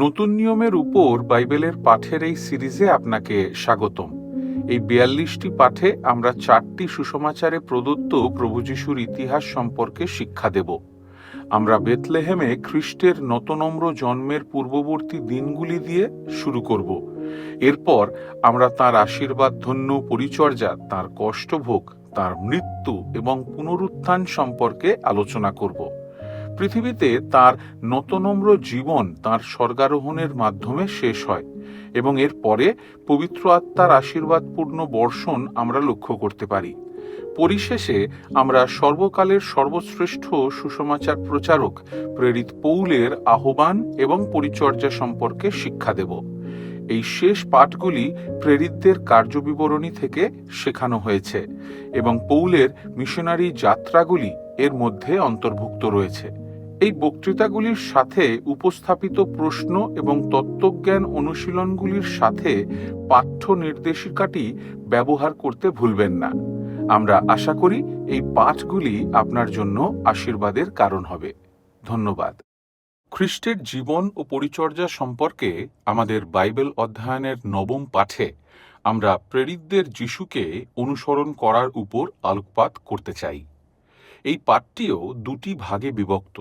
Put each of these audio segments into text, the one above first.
নতুন নিয়মের উপর বাইবেলের পাঠের এই সিরিজে আপনাকে স্বাগতম। এই ৪২টি পাঠে আমরা ৪টি সুসমাচারে প্রদত্ত প্রভু যিশুর ইতিহাস সম্পর্কে শিক্ষা দেব। আমরা বেথলেহেমে খ্রিস্টের নতনম্র জন্মের পূর্ববর্তী দিনগুলি দিয়ে শুরু করব। এরপর আমরা তাঁর আশীর্বাদ ধন্য পরিচর্যা, তাঁর কষ্টভোগ, তাঁর মৃত্যু এবং পুনরুত্থান সম্পর্কে আলোচনা করব। পৃথিবীতে তার নতনম্র জীবন তার স্বর্গারোহণের মাধ্যমে শেষ হয় এবং এর পরে পবিত্র আত্মার আশীর্বাদপূর্ণ বর্ষণ আমরা লক্ষ্য করতে পারি। পরিশেষে আমরা সর্বকালের সর্বশ্রেষ্ঠ সুসমাচার প্রচারক প্রেরিত পৌলের আহ্বান এবং পরিচর্যা সম্পর্কে শিক্ষা দেব। এই শেষ পাঠগুলি প্রেরিতদের কার্যবিবরণী থেকে শেখানো হয়েছে এবং পৌলের মিশনারি যাত্রাগুলি এর মধ্যে অন্তর্ভুক্ত রয়েছে। এই বক্তৃতাগুলির সাথে উপস্থাপিত প্রশ্ন এবং তত্ত্বজ্ঞান অনুশীলনগুলির সাথে পাঠ্য নির্দেশিকাটি ব্যবহার করতে ভুলবেন না। আমরা আশা করি এই পাঠগুলি আপনার জন্য আশীর্বাদের কারণ হবে। ধন্যবাদ। খ্রিস্টের জীবন ও পরিচর্যা সম্পর্কে আমাদের বাইবেল অধ্যয়নের ৯ম পাঠে আমরা প্রেরিতদের যিশুকে অনুসরণ করার উপর আলোকপাত করতে চাই। এই পাঠটিও দুটি ভাগে বিভক্ত।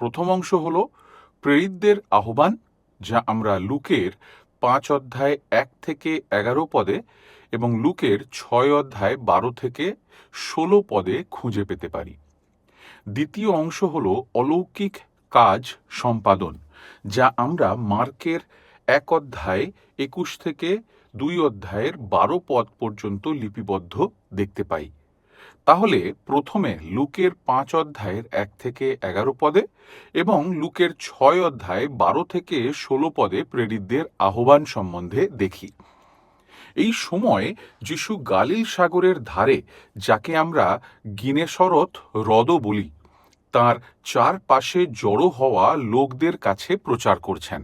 প্রথম অংশ হল প্রেরিতদের আহ্বান, যা আমরা লুকের ৫ অধ্যায় ১ থেকে ১১ পদে এবং লুকের ৬ অধ্যায় ১২ থেকে ১৬ পদে খুঁজে পেতে পারি। দ্বিতীয় অংশ হল অলৌকিক কাজ সম্পাদন, যা আমরা মার্কের ১ অধ্যায় ২১ থেকে ২ অধ্যায়ের ১২ পদ পর্যন্ত লিপিবদ্ধ দেখতে পাই। তাহলে প্রথমে লুকের ৫ অধ্যায়ের ১ থেকে ১১ পদে এবং লুকের ৬ অধ্যায় ১২ থেকে ১৬ পদে প্রেরিতদের আহ্বান সম্বন্ধে দেখি। এই সময় যিশু গালিল সাগরের ধারে, যাকে আমরা গিনেসরত হ্রদও বলি, তাঁর চারপাশে জড়ো হওয়া লোকদের কাছে প্রচার করছেন,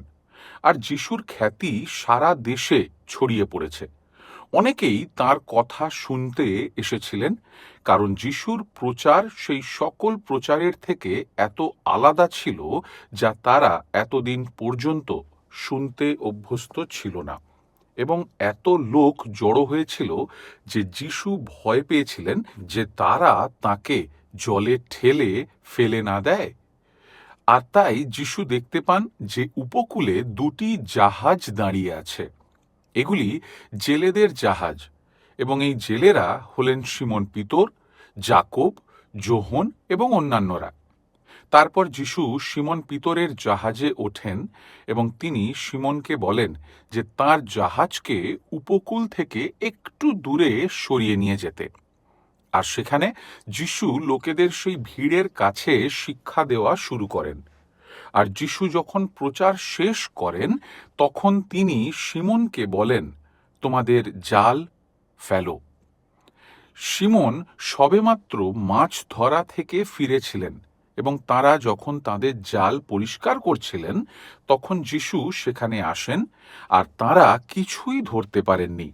আর যিশুর খ্যাতি সারা দেশে ছড়িয়ে পড়েছে। অনেকেই তার কথা শুনতে এসেছিলেন, কারণ যিশুর প্রচার সেই সকল প্রচারের থেকে এত আলাদা ছিল যা তারা এতদিন পর্যন্ত শুনতে অভ্যস্ত ছিল না। এবং এত লোক জড়ো হয়েছিল যে যিশু ভয় পেয়েছিলেন যে তারা তাকে জলে ঠেলে ফেলে না দেয়। আর তাই যিশু দেখতে পান যে উপকূলে দুটি জাহাজ দাঁড়িয়ে আছে। এগুলি জেলেদের জাহাজ, এবং এই জেলেরা হলেন সিমন পিতর, যাকব, যোহন এবং অন্যান্যরা। তারপর যিশু সিমন পিতরের জাহাজে ওঠেন এবং তিনি সিমনকে বলেন যে তাঁর জাহাজকে উপকূল থেকে একটু দূরে সরিয়ে নিয়ে যেতে। আর সেখানে যিশু লোকেদের সেই ভিড়ের কাছে শিক্ষা দেওয়া শুরু করেন। আর যিশু যখন প্রচার শেষ করেন তখন তিনি সিমনকে বলেন, তোমাদের জাল ফেলো। সিমন সবেমাত্র মাছ ধরা থেকে ফিরেছিলেন এবং তারা যখন তাদের জাল পরিষ্কার করছিলেন তখন যিশু সেখানে আসেন, আর তারা কিছুই ধরতে পারেননি।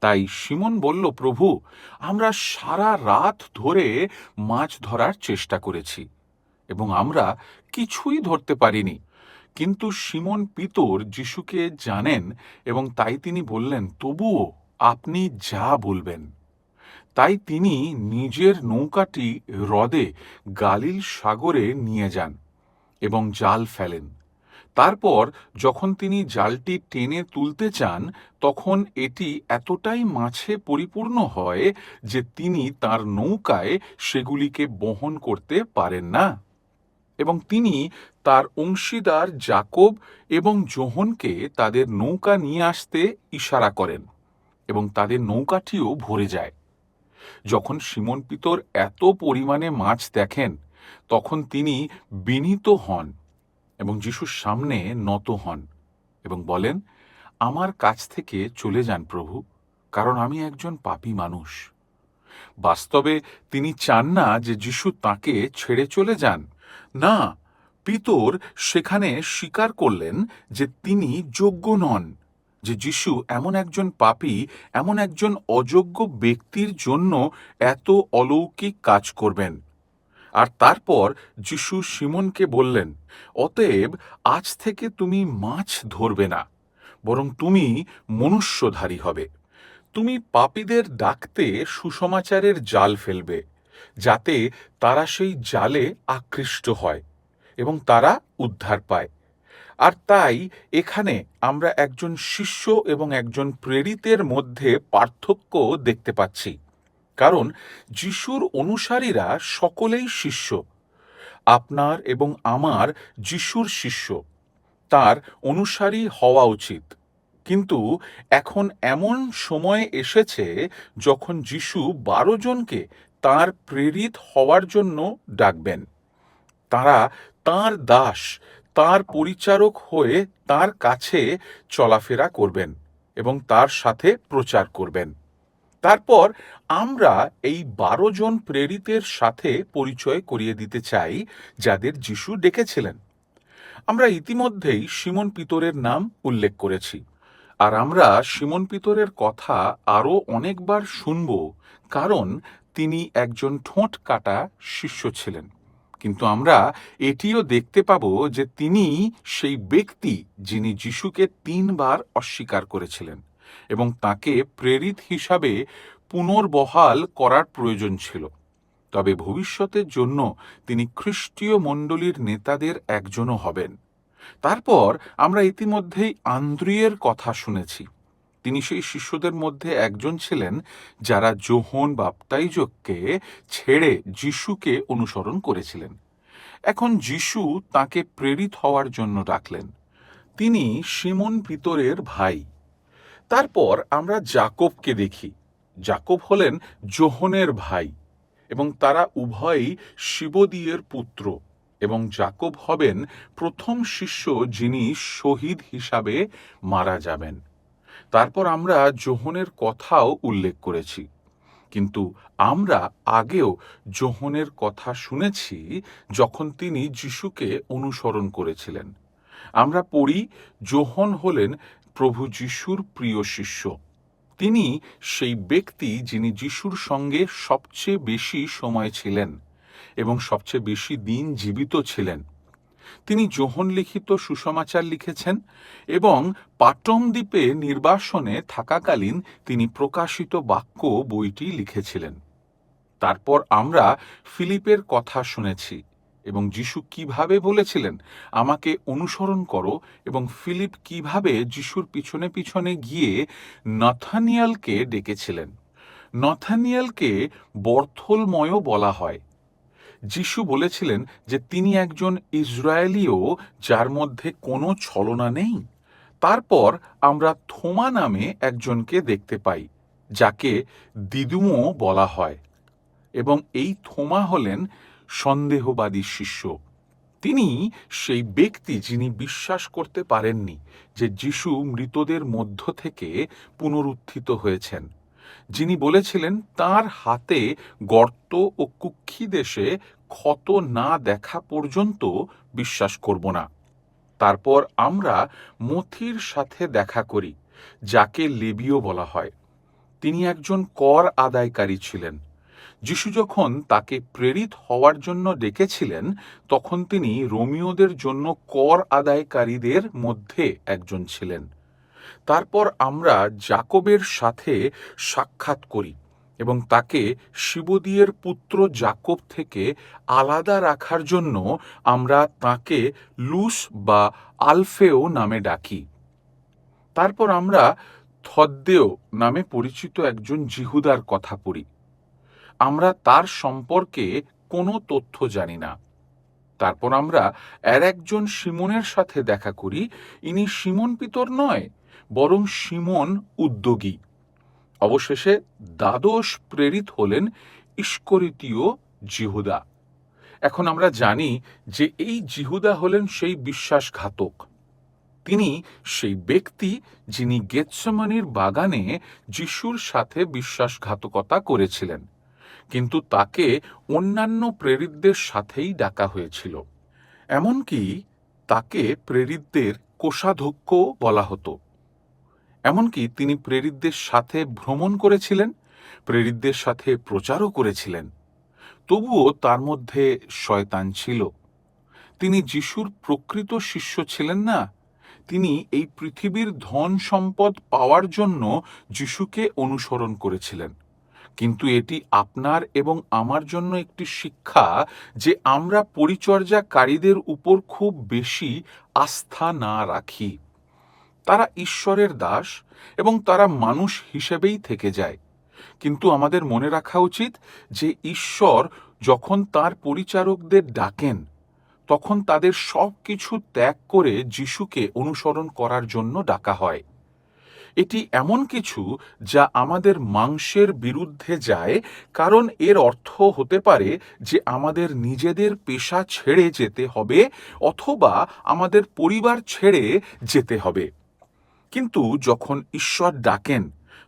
তাই সিমন বলল, প্রভু, আমরা সারা রাত ধরে মাছ ধরার চেষ্টা করেছি এবং আমরা কিছুই ধরতে পারিনি। কিন্তু সিমন পিতর যিশুকে জানেন এবং তাই তিনি বললেন, তবুও আপনি যা বলবেন। তাই তিনি নিজের নৌকাটি হ্রদে গালিল সাগরে নিয়ে যান এবং জাল ফেলেন। তারপর যখন তিনি জালটি টেনে তুলতে চান তখন এটি এতটাই মাছে পরিপূর্ণ হয় যে তিনি তার নৌকায় সেগুলিকে বহন করতে পারেন না, এবং তিনি তার অংশীদার যাকব এবং যোহনকে তাদের নৌকা নিয়ে আসতে ইশারা করেন এবং তাদের নৌকাটিও ভরে যায়। যখন সিমন পিতর এত পরিমাণে মাছ দেখেন তখন তিনি বিনীত হন এবং যিশুর সামনে নত হন এবং বলেন, আমার কাছ থেকে চলে যান প্রভু, কারণ আমি একজন পাপী মানুষ। বাস্তবে তিনি চান না যে যিশু তাকে ছেড়ে চলে যান। না, পিতর সেখানে স্বীকার করলেন যে তিনি যোগ্য নন, যে যিশু এমন একজন পাপী, এমন একজন অযোগ্য ব্যক্তির জন্য এত অলৌকিক কাজ করবেন। আর তারপর যিশু সিমনকে বললেন, অতএব আজ থেকে তুমি মাছ ধরবে না, বরং তুমি মনুষ্যধারী হবে। তুমি পাপীদের ডাকতে সুসমাচারের জাল ফেলবে, যাতে তারা সেই জালে আকৃষ্ট হয় এবং তারা উদ্ধার পায়। আর তাই এখানে আমরা একজন শিষ্য এবং একজন প্রেরিতের মধ্যে পার্থক্য দেখতে পাচ্ছি, কারণ যিশুর অনুসারীরা সকলেই শিষ্য। আপনার এবং আমার যিশুর শিষ্য, তার অনুসারী হওয়া উচিত। কিন্তু এখন এমন সময় এসেছে যখন যিশু 12 জনকে তাঁর প্রেরিত হওয়ার জন্য ডাকবেন। তারা তাঁর দাস, তাঁর পরিচারক হয়ে তাঁর কাছে চলাফেরা করবেন এবং তার সাথে প্রচার করবেন। তারপর আমরা এই 12 জন প্রেরিতের সাথে পরিচয় করিয়ে দিতে চাই, যাদের যিশু ডেকেছিলেন। আমরা ইতিমধ্যেই সিমন পিতরের নাম উল্লেখ করেছি, আর আমরা সিমন পিতরের কথা আরও অনেকবার শুনব, কারণ তিনি একজন ঠোঁট কাটা শিষ্য ছিলেন। কিন্তু আমরা এটিও দেখতে পাব যে তিনি সেই ব্যক্তি যিনি যিশুকে 3 বার অস্বীকার করেছিলেন এবং তাকে প্রেরিত হিসাবে পুনর্বহাল করার প্রয়োজন ছিল। তবে ভবিষ্যতের জন্য তিনি খ্রিস্টীয় মণ্ডলীর নেতাদের একজনও হবেন। তারপর আমরা ইতিমধ্যেই আন্দ্রিয়ের কথা শুনেছি। তিনি সেই শিষ্যদের মধ্যে একজন ছিলেন যারা যোহন বাপ্তাইজককে ছেড়ে যিশুকে অনুসরণ করেছিলেন। এখন যিশু তাকে প্রেরিত হওয়ার জন্য ডাকলেন। তিনি সিমন পিতরের ভাই। তারপর আমরা যাকবকে দেখি। যাকব হলেন যোহনের ভাই এবং তারা উভয়ই শিবদিয়ের পুত্র, এবং যাকব হবেন প্রথম শিষ্য যিনি শহীদ হিসাবে মারা যাবেন। তারপর আমরা যোহনের কথাও উল্লেখ করেছি, কিন্তু আমরা আগেও যোহনের কথা শুনেছি যখন তিনি যিশুকে অনুসরণ করেছিলেন। আমরা পড়ি, যোহন হলেন প্রভু যিশুর প্রিয় শিষ্য। তিনি সেই ব্যক্তি যিনি যিশুর সঙ্গে সবচেয়ে বেশি সময় ছিলেন এবং সবচেয়ে বেশি দিন জীবিত ছিলেন। তিনি যোহন লিখিত সুসমাচার লিখেছেন এবং পাটম দ্বীপে নির্বাসনে থাকাকালীন তিনি প্রকাশিত বাক্য বইটি লিখেছিলেন। তারপর আমরা ফিলিপের কথা শুনেছি এবং যিশু কিভাবে বলেছিলেন, আমাকে অনুসরণ করো, এবং ফিলিপ কিভাবে যিশুর পিছনে পিছনে গিয়ে নথানিয়েলকে ডেকেছিলেন। নথানিয়েলকে বর্থলময়ও বলা হয়। যিশু বলেছিলেন যে তিনি একজন ইসরায়েলীয় যার মধ্যে কোনো ছলনা নেই। তারপর আমরা থোমা নামে একজনকে দেখতে পাই, যাকে দিদুমও বলা হয়, এবং এই থোমা হলেন সন্দেহবাদী শিষ্য। তিনি সেই ব্যক্তি যিনি বিশ্বাস করতে পারেননি যে যিশু মৃতদের মধ্য থেকে পুনরুত্থিত হয়েছেন, যিনি বলেছিলেন তার হাতে গর্ত ও কুক্ষি দেশে ক্ষত না দেখা পর্যন্ত বিশ্বাস করব না। তারপর আমরা মথির সাথে দেখা করি, যাকে লেবীয় বলা হয়। তিনি একজন কর আদায়কারী ছিলেন। যিশু যখন তাকে প্রেরিত হওয়ার জন্য ডেকেছিলেন, তখন তিনি রোমীয়দের জন্য কর আদায়কারীদের মধ্যে একজন ছিলেন। তারপর আমরা যাকবের সাথে সাক্ষাৎ করি এবং তাকে শিবদিয়ের পুত্র যাকব থেকে আলাদা রাখার জন্য আমরা তাকে লুস বা আলফেও নামে ডাকি। তারপর আমরা থদ্দেও নামে পরিচিত একজন জিহুদার কথা পড়ি। আমরা তার সম্পর্কে কোনো তথ্য জানি না। তারপর আমরা আর একজন সিমনের সাথে দেখা করি। ইনি সিমন পিতর নয়, বরং সিমন উদ্যোগী। অবশেষে দ্বাদশ প্রেরিত হলেন ইস্করিতীয় জিহুদা। এখন আমরা জানি যে এই জিহুদা হলেন সেই বিশ্বাসঘাতক। তিনি সেই ব্যক্তি যিনি গেতসেমানির বাগানে যিশুর সাথে বিশ্বাসঘাতকতা করেছিলেন, কিন্তু তাকে অন্যান্য প্রেরিতদের সাথেই ডাকা হয়েছিল। এমনকি তাকে প্রেরিতদের কোষাধ্যক্ষ বলা হতো। এমনকি তিনি প্রেরিতদের সাথে ভ্রমণ করেছিলেন, প্রেরিতদের সাথে প্রচারও করেছিলেন। তবুও তার মধ্যে শয়তান ছিল। তিনি যিশুর প্রকৃত শিষ্য ছিলেন না। তিনি এই পৃথিবীর ধন সম্পদ পাওয়ার জন্য যিশুকে অনুসরণ করেছিলেন। কিন্তু এটি আপনার এবং আমার জন্য একটি শিক্ষা যে আমরা পরিচর্যাকারীদের উপর খুব বেশি আস্থা না রাখি। তারা ঈশ্বরের দাস এবং তারা মানুষ হিসেবেই থেকে যায়। কিন্তু আমাদের মনে রাখা উচিত যে ঈশ্বর যখন তার পরিচারকদের ডাকেন, তখন তাদের সব কিছু ত্যাগ করে যিশুকে অনুসরণ করার জন্য ডাকা হয়। এটি এমন কিছু যা আমাদের মাংসের বিরুদ্ধে যায়, কারণ এর অর্থ হতে পারে যে আমাদের নিজেদের পেশা ছেড়ে যেতে হবে অথবা আমাদের পরিবার ছেড়ে যেতে হবে। কিন্তু যখন ঈশ্বর ডাকেন,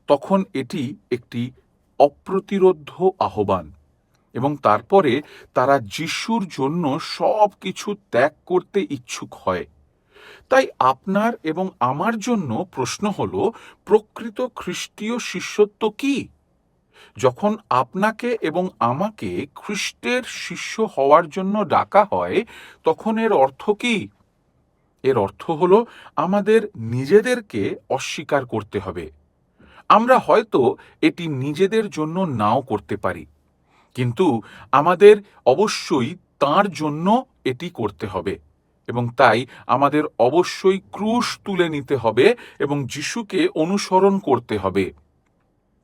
তখন এটি একটি অপ্রতিরোধ্য আহ্বান, এবং তারপরে তারা যিশুর জন্য সব কিছু ত্যাগ করতে ইচ্ছুক হয়। তাই আপনার এবং আমার জন্য প্রশ্ন হল, প্রকৃত খ্রিস্টীয় শিষ্যত্ব কি? যখন আপনাকে এবং আমাকে খ্রিস্টের শিষ্য হওয়ার জন্য ডাকা হয়, তখন এর অর্থ কি? এর অর্থ হল আমাদের নিজেদেরকে অস্বীকার করতে হবে। আমরা হয়তো এটি নিজেদের জন্য নাও করতে পারি, কিন্তু আমাদের অবশ্যই তাঁর জন্য এটি করতে হবে, এবং তাই আমাদের অবশ্যই ক্রুশ তুলে নিতে হবে এবং যিশুকে অনুসরণ করতে হবে।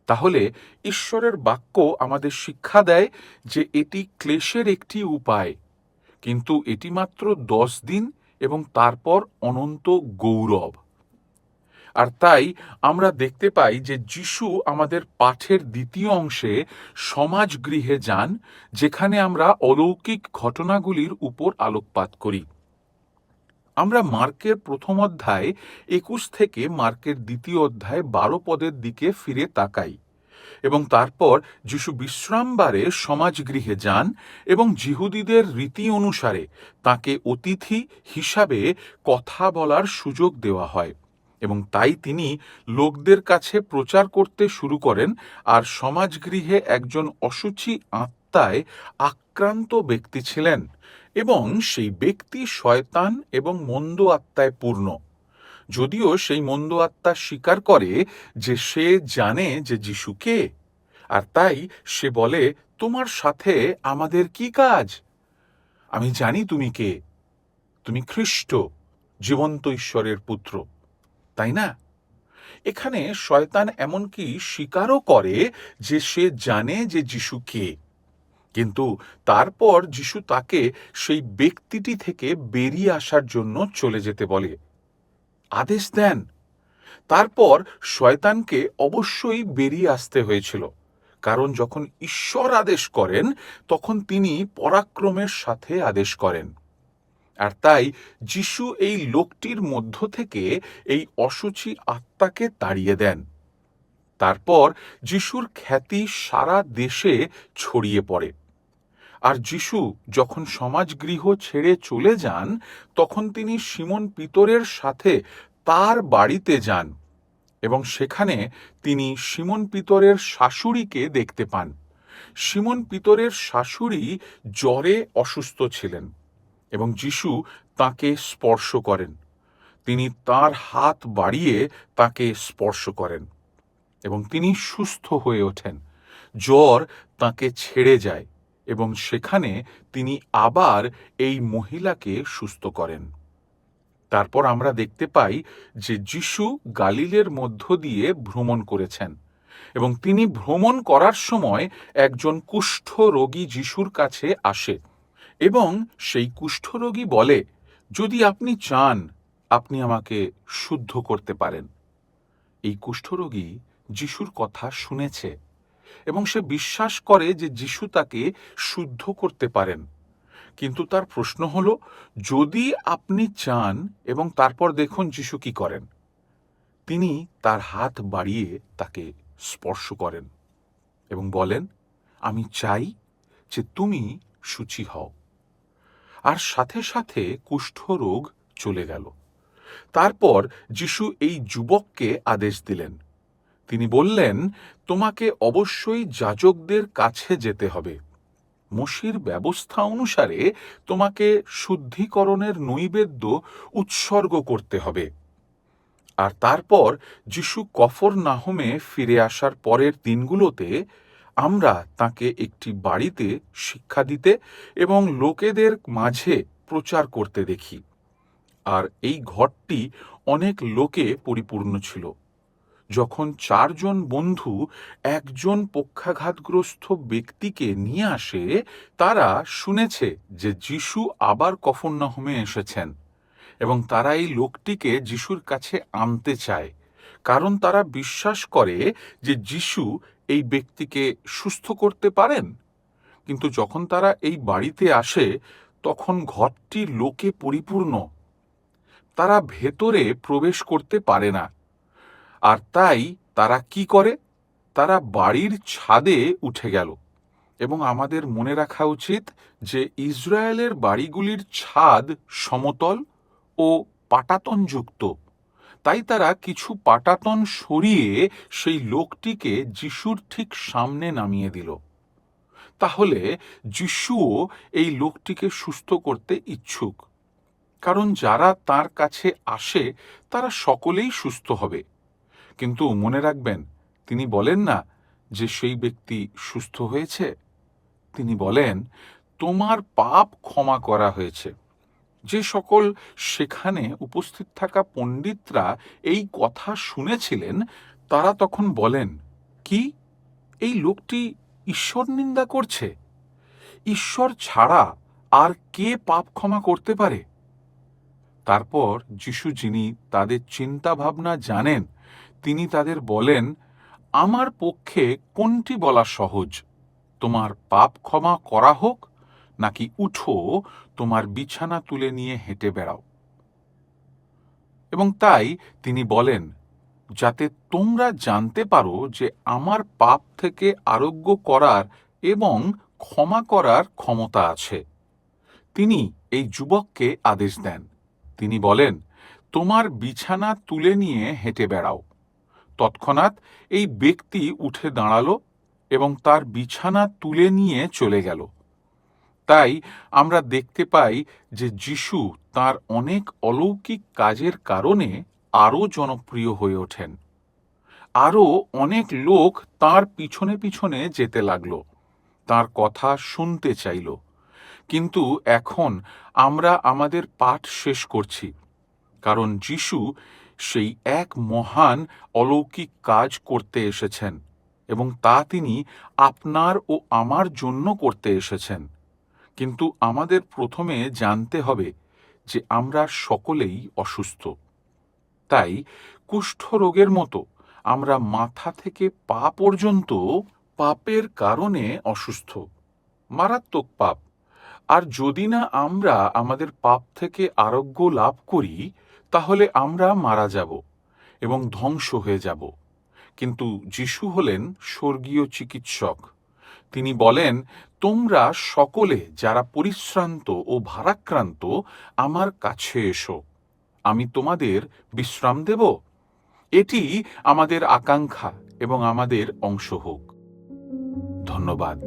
তাহলে ঈশ্বরের বাক্য আমাদের শিক্ষা দেয় যে এটি ক্লেশের একটি উপায়, কিন্তু এটি মাত্র 10 দিন এবং তারপর অনন্ত গৌরব। আর তাই আমরা দেখতে পাই যে যিশু আমাদের পাঠের দ্বিতীয় অংশে সমাজগৃহে যান, যেখানে আমরা অলৌকিক ঘটনাগুলির উপর আলোকপাত করি। আমরা মার্কের প্রথম অধ্যায় 21 থেকে মার্কের দ্বিতীয় অধ্যায় 12 পদের দিকে ফিরে তাকাই, এবং তারপর যিশু বিশ্রামবারে সমাজগৃহে যান এবং যিহুদিদের রীতি অনুসারে তাকে অতিথি হিসাবে কথা বলার সুযোগ দেওয়া হয়, এবং তাই তিনি লোকদের কাছে প্রচার করতে শুরু করেন। আর সমাজগৃহে একজন অশুচি আত্মায় আক্রান্ত ব্যক্তি ছিলেন, এবং সেই ব্যক্তি শয়তান এবং মন্দ আত্মায় পূর্ণ। যদিও সেই মন্দ আত্মা স্বীকার করে যে সে জানে যে যিশু কে, আর তাই সে বলে, তোমার সাথে আমাদের কি কাজ? আমি জানি তুমি কে, তুমি খ্রিস্ট, জীবন্ত ঈশ্বরের পুত্র, তাই না? এখানে শয়তান এমনকি স্বীকারও করে যে সে জানে যে যিশু কে, কিন্তু তারপর যিশু তাকে সেই ব্যক্তিটি থেকে বেরিয়ে আসার জন্য চলে যেতে বলে, আদেশ দেন। তারপর শয়তানকে অবশ্যই বেরিয়ে আসতে হয়েছিল, কারণ যখন ঈশ্বর আদেশ করেন তখন তিনি পরাক্রমের সাথে আদেশ করেন। আর তাই যিশু এই লোকটির মধ্য থেকে এই অশুচি আত্মাকে তাড়িয়ে দেন। তারপর যিশুর খ্যাতি সারা দেশে ছড়িয়ে পড়ে। আর যিশু যখন সমাজগৃহ ছেড়ে চলে যান, তখন তিনি সিমন পিতরের সাথে তার বাড়িতে যান, এবং সেখানে তিনি সিমন পিতরের শাশুড়িকে দেখতে পান। সিমন পিতরের শাশুড়ি জ্বরে অসুস্থ ছিলেন, এবং যিশু তাকে স্পর্শ করেন। তিনি তার হাত বাড়িয়ে তাকে স্পর্শ করেন, এবং তিনি সুস্থ হয়ে ওঠেন। জ্বর তাকে ছেড়ে যায়, এবং সেখানে তিনি আবার এই মহিলাকে সুস্থ করেন। তারপর আমরা দেখতে পাই যে যিশু গালিলের মধ্য দিয়ে ভ্রমণ করেছেন, এবং তিনি ভ্রমণ করার সময় একজন কুষ্ঠরোগী যিশুর কাছে আসে, এবং সেই কুষ্ঠরোগী বলে, যদি আপনি চান আপনি আমাকে শুদ্ধ করতে পারেন। এই কুষ্ঠরোগী যিশুর কথা শুনেছে, এবং সে বিশ্বাস করে যে যিশু তাকে শুদ্ধ করতে পারেন। কিন্তু তার প্রশ্ন হলো, যদি আপনি চান, এবং তারপর দেখুন যিশু কি করেন। তিনি তার হাত বাড়িয়ে তাকে স্পর্শ করেন এবং বলেন, আমি চাই যে তুমি শুচি হও। আর সাথে সাথে কুষ্ঠরোগ চলে গেল। তারপর যিশু এই যুবককে আদেশ দিলেন। তিনি বললেন, তোমাকে অবশ্যই যাজকদের কাছে যেতে হবে, মোশির ব্যবস্থা অনুসারে তোমাকে শুদ্ধিকরণের নৈবেদ্য উৎসর্গ করতে হবে। আর তারপর যিশু কফরনাহমে ফিরে আসার পরের দিনগুলোতে আমরা তাকে একটি বাড়িতে শিক্ষা দিতে এবং লোকেদের মাঝে প্রচার করতে দেখি। আর এই ঘরটি অনেক লোকে পরিপূর্ণ ছিল। যখন 4 জন বন্ধু একজন পক্ষাঘাতগ্রস্ত ব্যক্তিকে নিয়ে আসে, তারা শুনেছে যে যিশু আবার কফরনাহমে এসেছেন এবং তারা এই লোকটিকে যিশুর কাছে আনতে চায়, কারণ তারা বিশ্বাস করে যে যিশু এই ব্যক্তিকে সুস্থ করতে পারেন। কিন্তু যখন তারা এই বাড়িতে আসে, তখন ঘরটি লোকে পরিপূর্ণ। তারা ভেতরে প্রবেশ করতে পারে না। আর তাই তারা কি করে? তারা বাড়ির ছাদে উঠে গেল। এবং আমাদের মনে রাখা উচিত যে ইসরায়েলের বাড়িগুলির ছাদ সমতল ও পাটাতনযুক্ত। তাই তারা কিছু পাটাতন সরিয়ে সেই লোকটিকে যিশুর ঠিক সামনে নামিয়ে দিল। তাহলে যিশুও এই লোকটিকে সুস্থ করতে ইচ্ছুক, কারণ যারা তার কাছে আসে তারা সকলেই সুস্থ হবে। কিন্তু মনে রাখবেন, তিনি বলেন না যে সেই ব্যক্তি সুস্থ হয়েছে। তিনি বলেন, তোমার পাপ ক্ষমা করা হয়েছে। যে সকল সেখানে উপস্থিত থাকা পণ্ডিতরা এই কথা শুনেছিলেন, তারা তখন বলেন, কি এই লোকটি ঈশ্বর নিন্দা করছে? ঈশ্বর ছাড়া আর কে পাপ ক্ষমা করতে পারে? তারপর যিশু, যিনি তাদের চিন্তা ভাবনা জানেন, তিনি তাদের বলেন, আমার পক্ষে কোনটি বলা সহজ? তোমার পাপ ক্ষমা করা হোক, নাকি উঠো, তোমার বিছানা তুলে নিয়ে হেঁটে বেড়াও। এবং তাই তিনি বলেন, যাতে তোমরা জানতে পারো যে আমার পাপ থেকে আরোগ্য করার এবং ক্ষমা করার ক্ষমতা আছে। তিনি এই যুবককে আদেশ দেন। তিনি বলেন, তোমার বিছানা তুলে নিয়ে হেঁটে বেড়াও। তৎক্ষণাৎ এই ব্যক্তি উঠে দাঁড়ালো এবং তার বিছানা তুলে নিয়ে চলে গেল। তাই আমরা দেখতে পাই যে যিশু তার অনেক অলৌকিক কাজের কারণে আরও জনপ্রিয় হয়ে ওঠেন। আরও অনেক লোক তার পিছনে পিছনে যেতে লাগলো, তার কথা শুনতে চাইল। কিন্তু এখন আমরা আমাদের পাঠ শেষ করছি, কারণ যিশু সেই এক মহান অলৌকিক কাজ করতে এসেছেন এবং তা তিনি আপনার ও আমার জন্য করতে এসেছেন। কিন্তু আমাদের প্রথমে জানতে হবে যে আমরা সকলেই অসুস্থ। তাই কুষ্ঠরোগের মতো আমরা মাথা থেকে পা পর্যন্ত পাপের কারণে অসুস্থ, মারাত্মক পাপ। আর যদি না আমরা আমাদের পাপ থেকে আরোগ্য লাভ করি, তাহলে আমরা মারা যাব এবং ধ্বংস হয়ে যাব। কিন্তু যিশু হলেন স্বর্গীয় চিকিৎসক। তিনি বলেন, তোমরা সকলে যারা পরিশ্রান্ত ও ভারাক্রান্ত, আমার কাছে এসো, আমি তোমাদের বিশ্রাম দেব। এটি আমাদের আকাঙ্ক্ষা এবং আমাদের অংশ হোক। ধন্যবাদ।